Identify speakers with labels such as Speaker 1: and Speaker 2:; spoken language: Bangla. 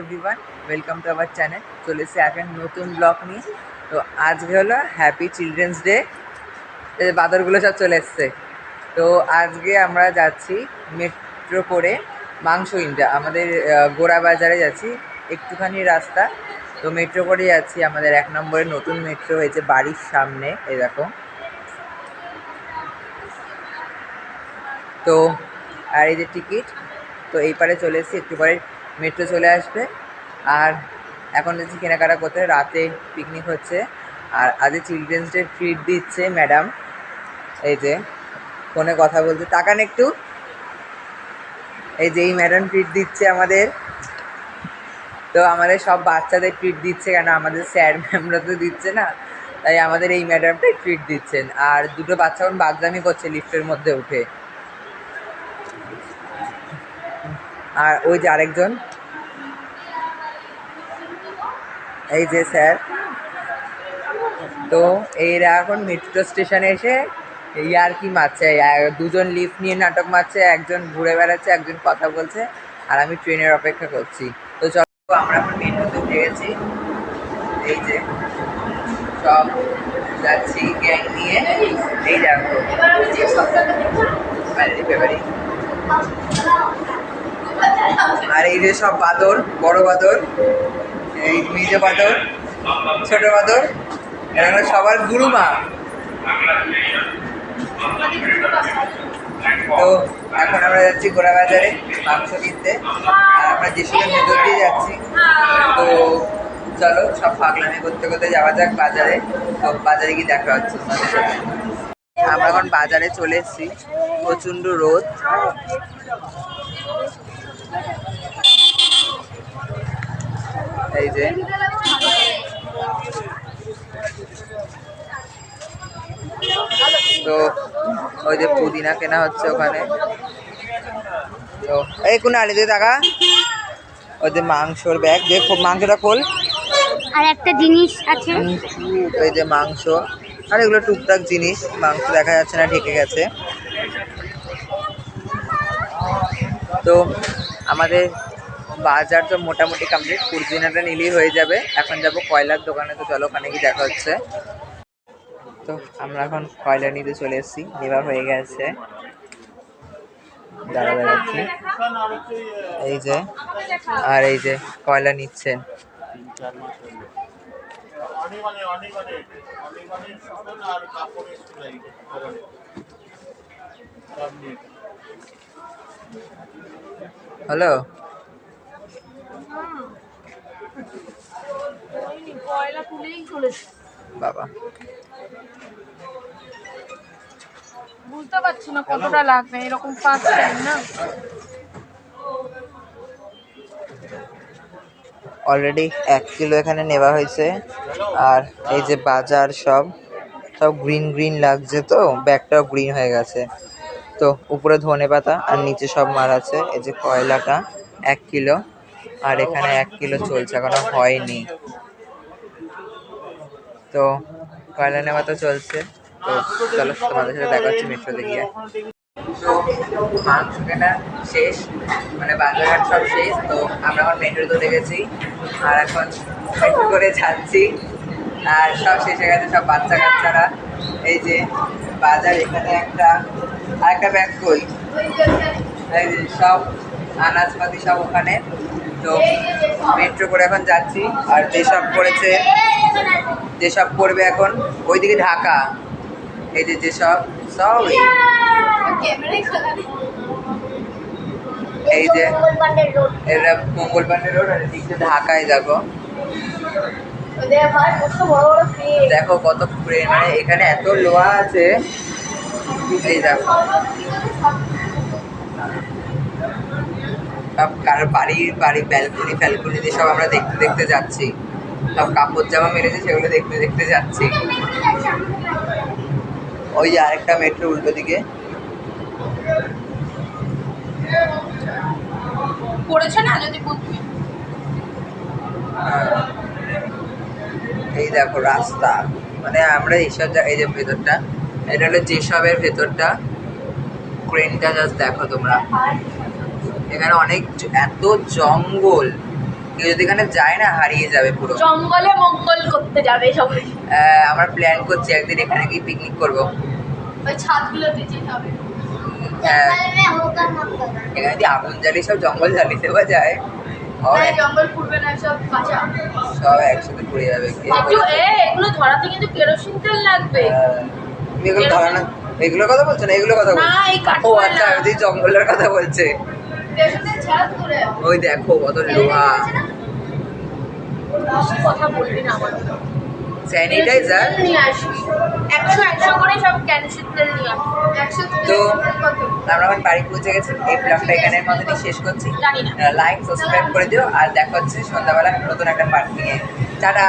Speaker 1: Everyone, welcome to our channel. চলে এসেছি একটা নতুন ব্লগ নিয়ে। তো আজকে হলো হ্যাপি চিলড্রেন্স ডে। বাদরগুলো সব চলে এসছে। তো আজকে আমরা যাচ্ছি মেট্রো করে মাংস কিনতে। আমাদের গোড়া বাজারে যাচ্ছি, একটুখানি রাস্তা। তো মেট্রো করে যাচ্ছি, আমাদের 1 নম্বরের নতুন মেট্রো হয়েছে বাড়ির সামনে, এই দেখো। তো আর এই যে টিকিট। তো এই পারে চলে এসেছি, একটু পরে মেট্রো চলে আসবে। আর এখন যাচ্ছি কেনাকাটা করতে, রাতে পিকনিক হচ্ছে। আর আজকে চিলড্রেন্স ডে ট্রিট দিচ্ছে ম্যাডাম, এই যে ফোনে কথা বলতে, তাকান একটু। এই যে এই ম্যাডাম ট্রিট দিচ্ছে আমাদের। তো আমাদের সব বাচ্চাদের ট্রিট দিচ্ছে, কেন আমাদের স্যার ম্যামরা তো দিচ্ছে না, তাই আমাদের এই ম্যাডামটাই ট্রিট দিচ্ছেন। আর দুটো বাচ্চা এখন বাদরামি করছে লিফটের মধ্যে উঠে। আর ওই যে আরেকজন, এই যে স্যার। তো এরা এখন মেট্রো স্টেশনে এসে ইয়ার্কি মারছে, দুজন লিফট নিয়ে নাটক মারছে, একজন ঘুরে বেড়াচ্ছে, একজন কথা বলছে, আর আমি ট্রেনের অপেক্ষা করছি। তো চলো, আমরা এখন মেট্রোতে উঠে গেছি। এই যে সব যাচ্ছি গ্যাং নিয়ে। এই দেখো ফেব্রুয়ারি। আর এই যে সব বাদর, বড় বাদর, এই মেজ বাদর, ছোট বাদর, এরা সবার গুরুমা। তো এখন আমরা যাচ্ছি গোড়া বাজারে মাংস কিনতে। আর আমরা যেসবের ভেতর দিয়ে যাচ্ছি। তো চলো, সব পাগলামি করতে করতে যাওয়া যাক বাজারে। তো বাজারে গিয়ে দেখা হচ্ছে তোমাদের সাথে। আমরা এখন বাজারে চলে এসেছি, প্রচণ্ড রোদ। এই যে তো ওই যে পুদিনা কেনা হচ্ছে ওখানে। তো এই কোন আলি দিয়ে টাকা, ওই যে মাংসর ব্যাগ, যে মাংসটা খোল।
Speaker 2: আর একটা জিনিস আছে,
Speaker 1: এই যে মাংস, আর এগুলো টুকটাক জিনিস। মাংস দেখা যাচ্ছে না, ঢেকে গেছে। তো আমাদের বাজার তো মোটামুটি কমপ্লিট, পুদিনাটা নিলেই হয়ে যাবে। এখন যাব কয়লার দোকানে। তো চলো, ওখানে কি দেখা হচ্ছে। তো আমরা এখন কয়লা নিতে চলে এসেছি, নেওয়া হয়ে গেছে। দাঁড়াচ্ছি, এই যে। আর এই যে কয়লা নিচ্ছেন। হ্যালো, বাবা
Speaker 2: বুঝতে পারছি না কতটা লাগবে, এরকম ফার্স্ট টাইম না।
Speaker 1: অলরেডি 1 কিলো এখানে নেওয়া হয়েছে। আর এই যে বাজার সব সব গ্রিন গ্রিন লাগছে, তো ব্যাগটাও গ্রিন হয়ে গেছে। তো উপরে ধনেপাতা আর নিচে সব মাল আছে। এই যে কয়লাটা 1 কিলো, আর এখানে 1 কিলো চলছে, এখনো হয়নি। তো কয়লা নেওয়া তো চলছে। তো চলো, তোমাদের সাথে দেখা হচ্ছে মেট্রোতে গিয়ে। তো মাংস কেনা শেষ, মানে বাজারঘাট সব শেষ। তো আমরা এখন মেট্রোতে উঠে গেছি, আর এখন মেট্রো করে যাচ্ছি। আর সব শেষ হয়ে গেছে, সব বাচ্চা কাচ্চারা। এই যে বাজার, এখানে আরেকটা ব্যাগ কই, এই যে সব আনাজপাতি সব ওখানে। তো মেট্রো করে এখন যাচ্ছি। আর যেসব পড়বে এখন ওইদিকে ঢাকা, এই যে যেসব সব এই যে এরা মঙ্গল পান্ডে রোড, আর এদিকে ঢাকায় যাবো। দেখো কত ক্রেন, মানে এখানে এত লোহা আছে। এই দেখো সব বাড়ি ব্যালকনি ফ্যালকনি দিয়ে সব আমরা দেখতে দেখতে যাচ্ছি। সব কাপড় জামা মেরেছে, সেগুলো দেখতে দেখতে যাচ্ছি। ওই যে আরেকটা মেট্রো উল্টো দিকে
Speaker 2: পড়েছে না, যদি বুঝবি।
Speaker 1: এই দেখো রাস্তা, মানে আমরা এইসব এই যে ভেতরটা, এটা হলো যেসবের ভেতরটা। ক্রেনটা জাস্ট দেখো তোমরা, এখানে অনেক এত জঙ্গল, কেউ যদি এখানে যায় না হারিয়ে যাবে পুরো।
Speaker 2: জঙ্গলে মঙ্গল করতে যাবে সবাই।
Speaker 1: আমরা প্ল্যান করছি একদিন এখানে গিয়ে পিকনিক করবো।
Speaker 2: ওই ছাদগুলোতে যেতে হবে।
Speaker 1: হ্যাঁ, এখানে যদি আগুন জ্বালিয়ে সব জঙ্গল জ্বালিয়ে দেওয়া যায়
Speaker 2: জঙ্গল পুড়বে না, সব কাঁচা।
Speaker 1: সব একসাথে পুড়ে যাবে।
Speaker 2: এগুলো ধরাতে কিন্তু কেরোসিন তেল লাগবে।
Speaker 1: তুমি এগুলো ধরানো, এগুলোর কথা বলছো না? এগুলোর কথা বলছো?
Speaker 2: না, এই
Speaker 1: ও আচ্ছা, আমি তো জঙ্গলের কথা বলছে। ওই দেখো কত লোহা।
Speaker 2: কথা বলবি না আমার।
Speaker 1: স্যানিটাইজার
Speaker 2: নিয়ে আসবি 100 করে সব কেরোসিন তেল নিয়ে আসবি।
Speaker 1: তো আমরা এখন বাড়ি পৌঁছে গেছি। এই ব্লগটা এখানের মতনই শেষ করছি।
Speaker 2: জানি না।
Speaker 1: লাইক সাবস্ক্রাইব করে দিও আর দেখা হচ্ছে সন্ধ্যাবেলা নতুন একটা পার্ট নিয়ে। টাটা।